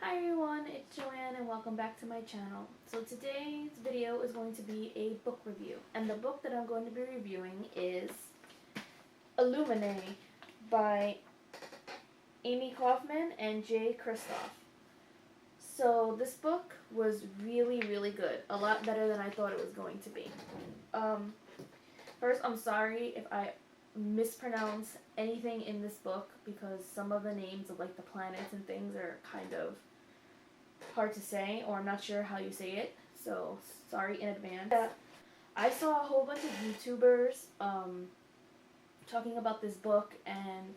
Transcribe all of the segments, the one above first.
Hi everyone, it's Joanne and welcome back to my channel. So today's video is going to be a book review, and the book that I'm going to be reviewing is Illuminae by Amy Kaufman and Jay Kristoff. So this book was really good, a lot better than I thought it was going to be. First, I'm sorry if I mispronounce anything in this book because some of the names of like the planets and things are kind of hard to say, or I'm not sure how you say it, so sorry in advance. I saw a whole bunch of YouTubers talking about this book and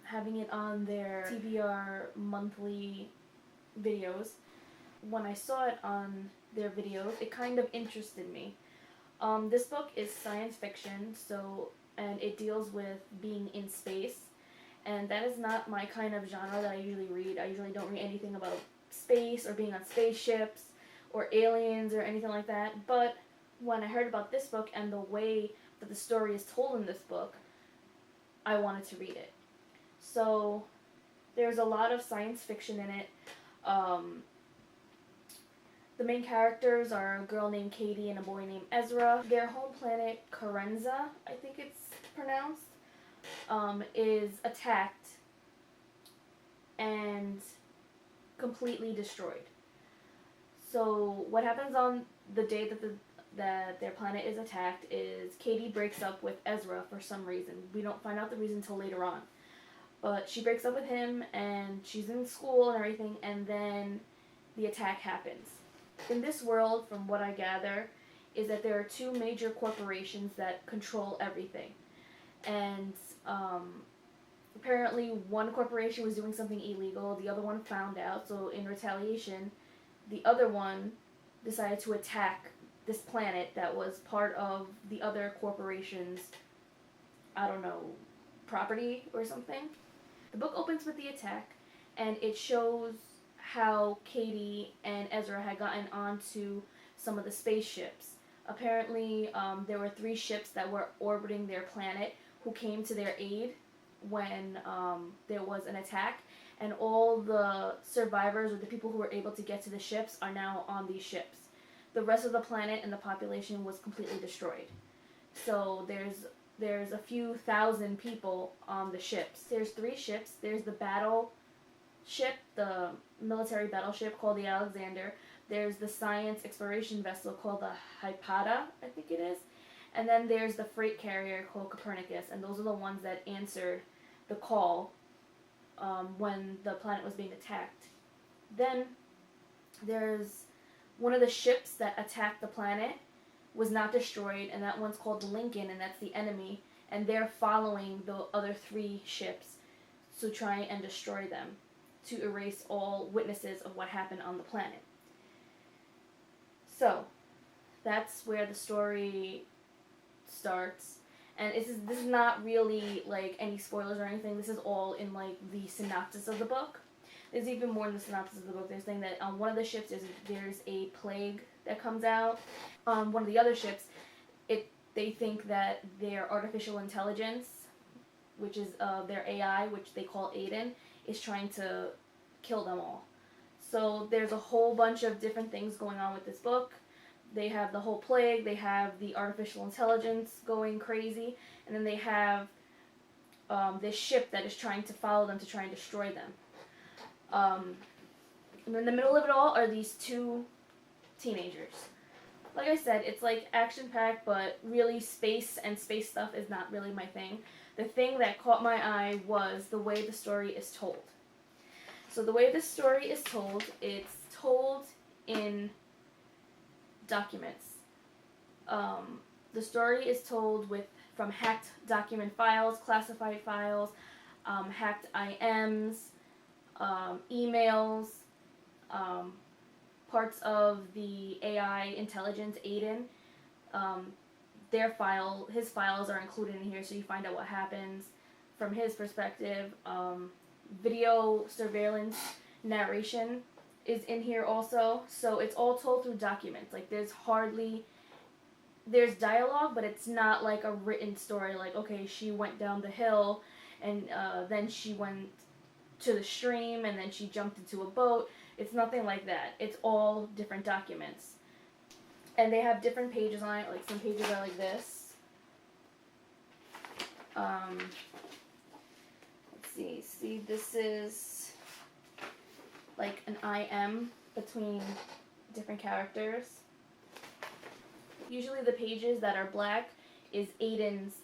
having it on their TBR monthly videos. When I saw it on their videos, it kind of interested me. This book is science fiction, and it deals with being in space, and that is not my kind of genre that I usually read. I usually don't read anything about space or being on spaceships or aliens or anything like that, but when I heard about this book and the way that the story is told in this book, I wanted to read it. So there's a lot of science fiction in it. The main characters are a girl named Katie and a boy named Ezra. Their home planet, Carenza, I think it's pronounced, is attacked and completely destroyed. So what happens on the day that their planet is attacked is Katie breaks up with Ezra for some reason. We don't find out the reason until later on. But she breaks up with him and she's in school and everything, and then the attack happens. In this world, from what I gather, is that there are two major corporations that control everything. And apparently one corporation was doing something illegal, the other one found out, so in retaliation, the other one decided to attack this planet that was part of the other corporation's, I don't know, property or something. The book opens with the attack, and it shows how Katie and Ezra had gotten onto some of the spaceships. Apparently, there were 3 ships that were orbiting their planet who came to their aid when there was an attack, and all the survivors or the people who were able to get to the ships are now on these ships. The rest of the planet and the population was completely destroyed. So there's a few thousand people on the ships. There's 3 ships. There's the battle ship, the military battleship called the Alexander. There's the science exploration vessel called the Hypata, I think it is. And then there's the freight carrier called Copernicus, and those are the ones that answered the call when the planet was being attacked. Then there's one of the ships that attacked the planet was not destroyed, and that one's called the Lincoln, and that's the enemy, and they're following the other 3 ships to try and destroy them, to erase all witnesses of what happened on the planet. So that's where the story starts, and this is not really like any spoilers or anything. This is all in like the synopsis of the book. There's even more in the synopsis of the book. They're saying that on one of the ships there's a plague that comes out. On one of the other ships, they think that their artificial intelligence, which is their AI, which they call Aiden, is trying to kill them all. So there's a whole bunch of different things going on with this book. They have the whole plague, they have the artificial intelligence going crazy, and then they have this ship that is trying to follow them to try and destroy them. And in the middle of it all are these 2 teenagers. Like I said, it's like action-packed, but really space and space stuff is not really my thing. The thing that caught my eye was the way the story is told. So the way this story is told, it's told in documents. The story is told from hacked document files, classified files, hacked IMs, emails, parts of the AI intelligence, Aiden. His files are included in here, so you find out what happens from his perspective. Video surveillance narration is in here also, so it's all told through documents. Like there's dialogue, but it's not like a written story, like, okay, she went down the hill and then she went to the stream and then she jumped into a boat. It's nothing like that. It's all different documents. And they have different pages on it. Like some pages are like this. Let's see. See, this is like an IM between different characters. Usually the pages that are black is Aiden's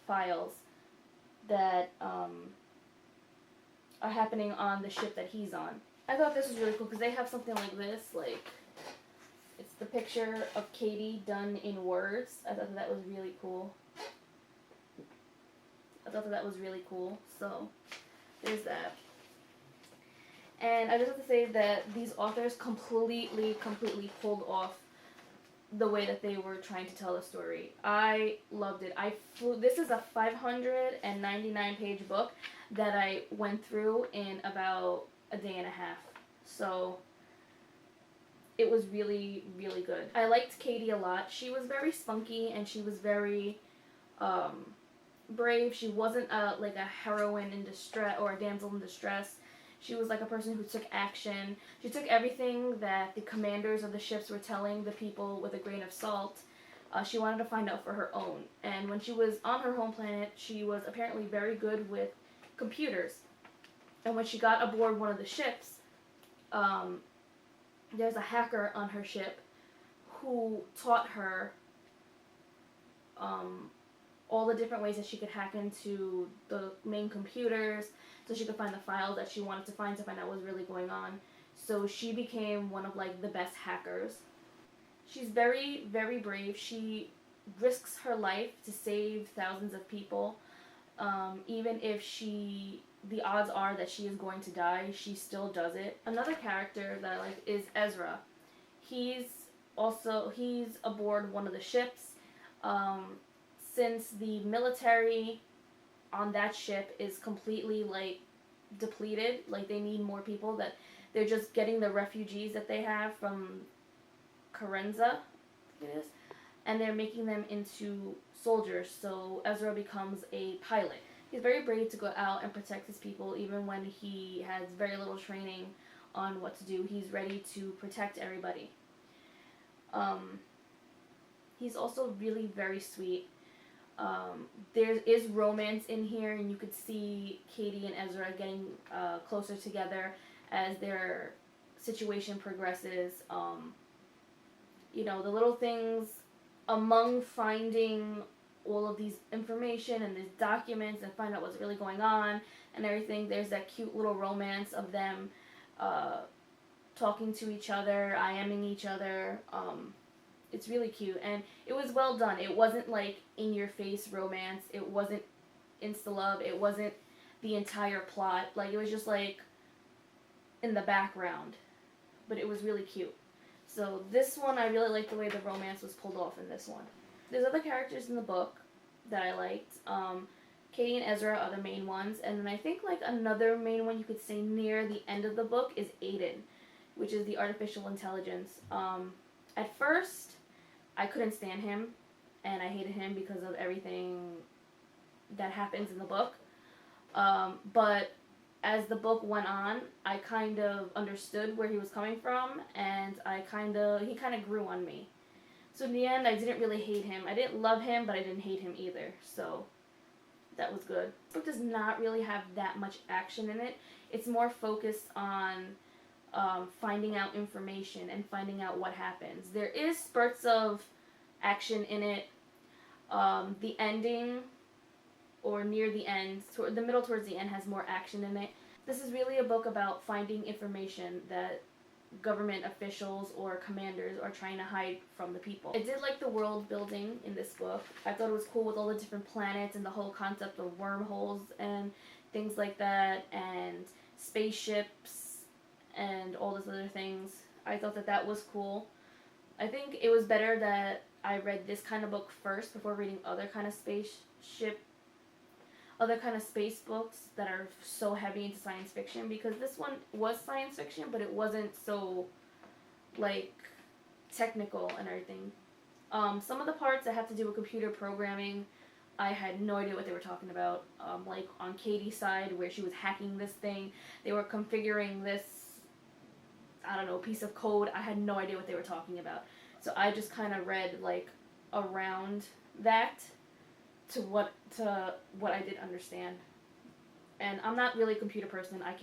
files that are happening on the ship that he's on. I thought this was really cool because they have something like this, like it's the picture of Katie done in words. I thought that was really cool. So there's that. And I just have to say that these authors completely pulled off the way that they were trying to tell the story. I loved it. This is a 599 page book that I went through in about a day and a half. So it was really good. I liked Katie a lot. She was very spunky and she was very brave. She wasn't like a heroine in distress or a damsel in distress. She was like a person who took action. She took everything that the commanders of the ships were telling the people with a grain of salt. She wanted to find out for her own. And when she was on her home planet, she was apparently very good with computers. And when she got aboard one of the ships, there's a hacker on her ship who taught her all the different ways that she could hack into the main computers so she could find the files that she wanted to find out what was really going on. So she became one of like the best hackers. She's very brave. She risks her life to save thousands of people. Even if the odds are that she is going to die, she still does it. Another character that I like is Ezra. He's aboard one of the ships. Since the military on that ship is completely like depleted, like they need more people, that they're just getting the refugees that they have from Carenza, it is, and they're making them into soldiers. So Ezra becomes a pilot. He's very brave to go out and protect his people, even when he has very little training on what to do. He's ready to protect everybody. He's also really very sweet. There is romance in here, and you could see Katie and Ezra getting closer together as their situation progresses. The little things among finding all of these information and these documents and find out what's really going on and everything. There's that cute little romance of them talking to each other, IMing each other. It's really cute, and it was well done. It wasn't like in-your-face romance. It wasn't insta-love. It wasn't the entire plot. Like, it was just like in the background, but it was really cute. So this one, I really liked the way the romance was pulled off in this one. There's other characters in the book that I liked. Katie and Ezra are the main ones, and then I think like another main one you could say near the end of the book is Aiden, which is the artificial intelligence. At first, I couldn't stand him, and I hated him because of everything that happens in the book. But as the book went on, I kind of understood where he was coming from, and he kind of grew on me. So in the end, I didn't really hate him. I didn't love him, but I didn't hate him either. So that was good. The book does not really have that much action in it. It's more focused on finding out information and finding out what happens. There is spurts of action in it. The ending, or near the end, the middle towards the end, has more action in it. This is really a book about finding information that government officials or commanders are trying to hide from the people. I did like the world building in this book. I thought it was cool with all the different planets and the whole concept of wormholes and things like that, and spaceships and all those other things. I thought that was cool. I think it was better that I read this kind of book first before reading other kind of space books that are so heavy into science fiction, because this one was science fiction, but it wasn't so like technical and everything. Some of the parts that have to do with computer programming I had no idea what they were talking about. Like on Katie's side, where she was hacking this thing, they were configuring this, I don't know, piece of code. I had no idea what they were talking about. So I just kind of read like around that to what I did understand. And I'm not really a computer person. I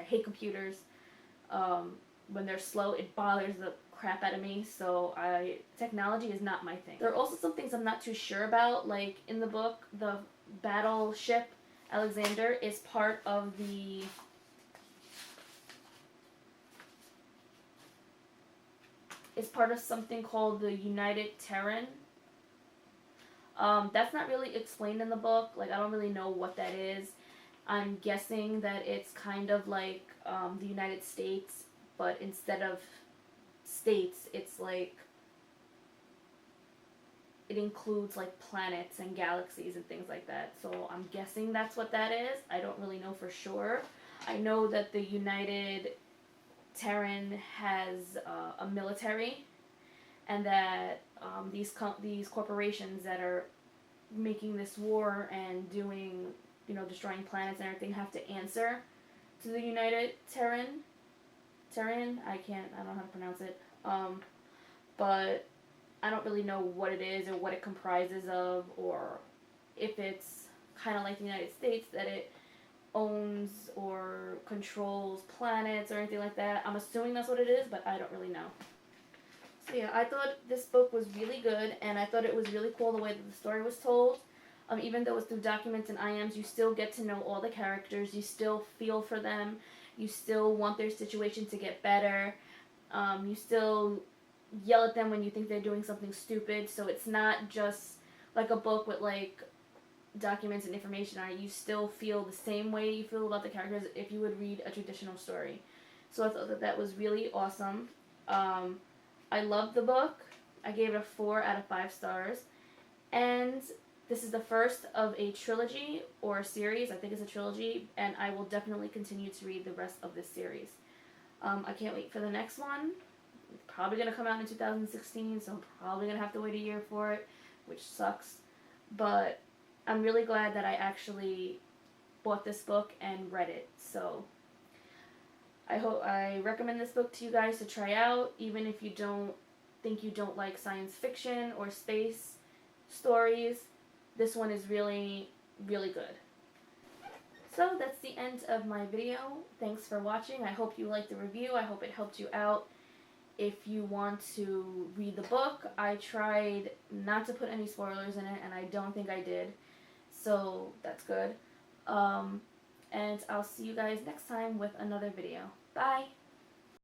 hate computers. When they're slow, it bothers the crap out of me. So technology is not my thing. There are also some things I'm not too sure about. Like in the book, the battleship Alexander is part of the something called the United Terran. That's not really explained in the book. Like, I don't really know what that is. I'm guessing that it's kind of like the United States, but instead of states, it's like it includes like planets and galaxies and things like that. So I'm guessing that's what that is. I don't really know for sure. I know that the United Terran has a military, and that these corporations that are making this war and doing, destroying planets and everything have to answer to the United Terran. I don't know how to pronounce it. But I don't really know what it is or what it comprises of, or if it's kind of like the United States, that it owns or controls planets or anything like that. I'm assuming that's what it is, but I don't really know. So yeah, I thought this book was really good, and I thought it was really cool the way that the story was told. Even though it's through documents and IMs, you still get to know all the characters. You still feel for them. You still want their situation to get better. You still yell at them when you think they're doing something stupid. So it's not just like a book with like documents and information on it. You still feel the same way you feel about the characters if you would read a traditional story. So I thought that was really awesome. I loved the book. I gave it a 4 out of 5 stars. And this is the first of a trilogy or a series. I think it's a trilogy, and I will definitely continue to read the rest of this series. I can't wait for the next one. It's probably going to come out in 2016, so I'm probably going to have to wait a year for it, which sucks. But I'm really glad that I actually bought this book and read it. So I recommend this book to you guys to try out, even if you don't like science fiction or space stories. This one is really, really good. So that's the end of my video. Thanks for watching. I hope you liked the review. I hope it helped you out. If you want to read the book, I tried not to put any spoilers in it, and I don't think I did. So that's good. And I'll see you guys next time with another video. Bye!